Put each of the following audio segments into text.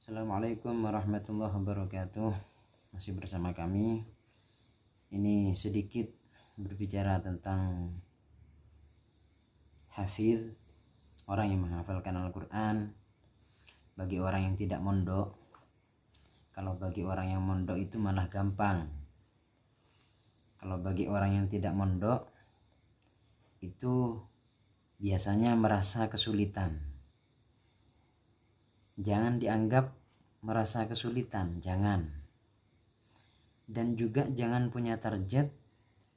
Assalamualaikum warahmatullahi wabarakatuh. Masih bersama kami. Ini sedikit berbicara tentang hafiz, orang yang menghafalkan Al-Quran. Bagi orang yang tidak mondok, kalau bagi orang yang mondok itu malah gampang. Kalau bagi orang yang tidak mondok itu biasanya merasa kesulitan. Jangan dianggap merasa kesulitan, jangan. Dan juga jangan punya target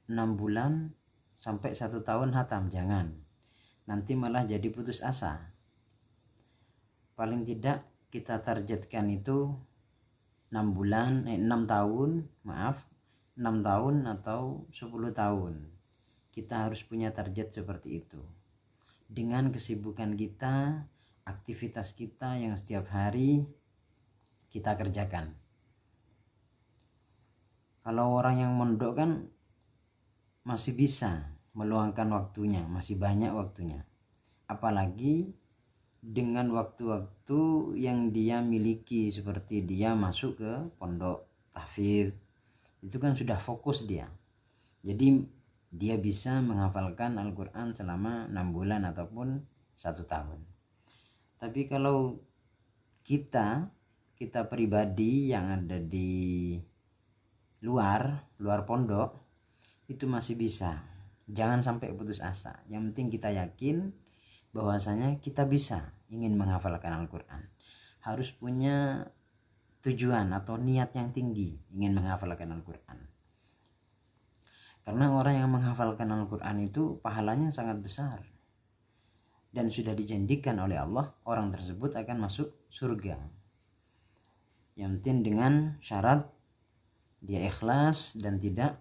6 bulan sampai 1 tahun hatam, jangan. Nanti malah jadi putus asa. Paling tidak kita targetkan itu 6 tahun atau 10 tahun. Kita harus punya target seperti itu. Dengan kesibukan kita, aktivitas kita yang setiap hari kita kerjakan. Kalau orang yang mondok kan masih bisa meluangkan waktunya, masih banyak waktunya. Apalagi dengan waktu-waktu yang dia miliki, seperti dia masuk ke pondok tahfidz, itu kan sudah fokus dia. Jadi dia bisa menghafalkan Al-Quran selama 6 bulan ataupun 1 tahun. Tapi kalau kita pribadi yang ada di luar pondok itu masih bisa. Jangan sampai putus asa. Yang penting kita yakin bahwasanya kita bisa ingin menghafalkan Al-Quran. Harus punya tujuan atau niat yang tinggi ingin menghafalkan Al-Quran. Karena orang yang menghafalkan Al-Quran itu pahalanya sangat besar. Dan sudah dijanjikan oleh Allah orang tersebut akan masuk surga. Yang penting dengan syarat dia ikhlas dan tidak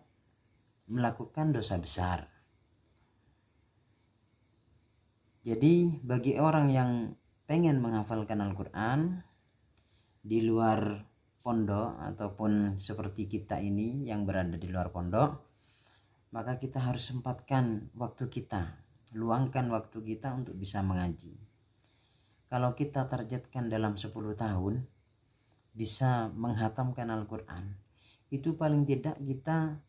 melakukan dosa besar. Jadi bagi orang yang pengen menghafalkan Al-Quran di luar pondok ataupun seperti kita ini yang berada di luar pondok, maka kita harus sempatkan waktu kita, luangkan waktu kita untuk bisa mengaji. Kalau kita targetkan dalam 10 tahun bisa menghatamkan Al-Quran, itu paling tidak kita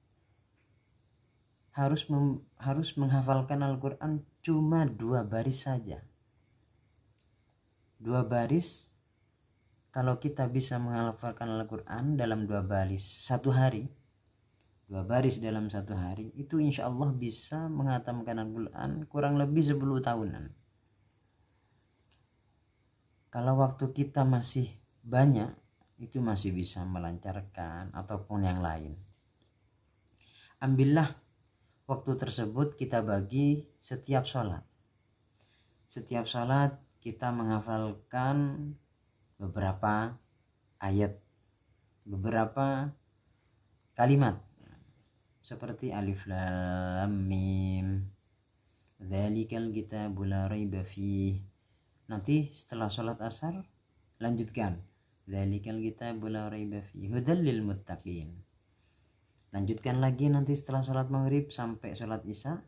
harus menghafalkan Al-Quran cuma 2 baris saja. 2 baris, kalau kita bisa menghafalkan Al-Quran dalam 2 baris 1 hari, 2 baris dalam 1 hari, itu insya Allah bisa menghatamkan Al-Quran kurang lebih 10 tahunan. Kalau waktu kita masih banyak, itu masih bisa melancarkan ataupun yang lain. Ambillah waktu tersebut kita bagi setiap sholat. Setiap sholat kita menghafalkan beberapa ayat, beberapa kalimat. Seperti alif lam mim, dzalikal kitabu la raiba fih. Nanti setelah sholat asar lanjutkan, dzalikal kitabu la raiba fih hudal lil muttaqin. Lanjutkan lagi nanti setelah sholat maghrib sampai sholat isya,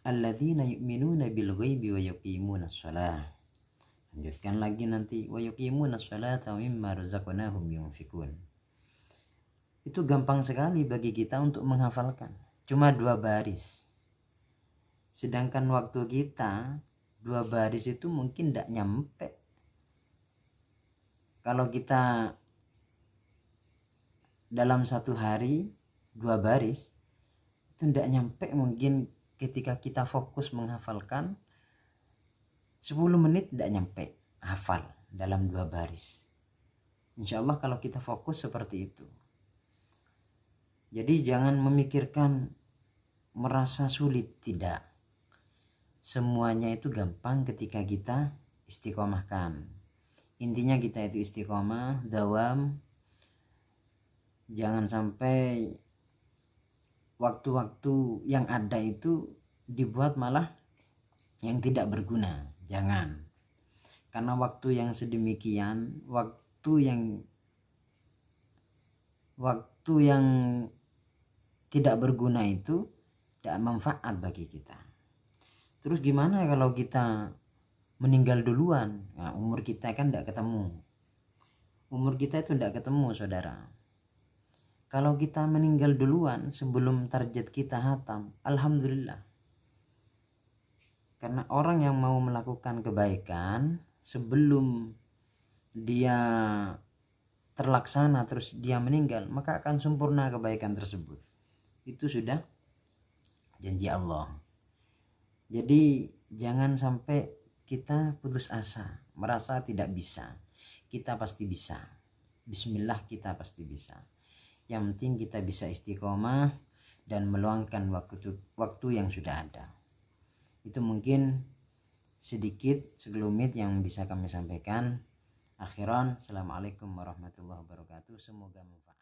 alladzina yu'minuna bil ghaibi wa yuqimunas shalah. Lanjutkan lagi nanti wa yuqimunas shalata wa mimma razaqnahum yunfikun. Itu gampang sekali bagi kita untuk menghafalkan, cuma 2 baris. Sedangkan waktu kita 2 baris itu mungkin tidak nyampe. Kalau kita dalam 1 hari 2 baris itu tidak nyampe. Mungkin ketika kita fokus menghafalkan 10 menit tidak nyampe hafal dalam 2 baris. Insya Allah kalau kita fokus seperti itu. Jadi jangan memikirkan merasa sulit, tidak. Semuanya itu gampang ketika kita istiqomahkan. Intinya kita itu istiqomah, dawam. Jangan sampai waktu-waktu yang ada itu dibuat malah yang tidak berguna. Jangan. Karena waktu yang sedemikian, waktu yang tidak berguna itu tidak manfaat bagi kita. Terus gimana kalau kita meninggal duluan. Nah, umur kita kan tidak ketemu. Umur kita itu tidak ketemu, saudara. Kalau kita meninggal duluan sebelum target kita hatam, alhamdulillah. Karena orang yang mau melakukan kebaikan sebelum dia terlaksana terus dia meninggal, maka akan sempurna kebaikan tersebut. Itu sudah janji Allah. Jadi jangan sampai kita putus asa, merasa tidak bisa. Kita pasti bisa. Bismillah, kita pasti bisa. Yang penting kita bisa istiqomah dan meluangkan waktu yang sudah ada. Itu mungkin sedikit segelumit yang bisa kami sampaikan. Akhiran, assalamualaikum warahmatullahi wabarakatuh. Semoga manfaat.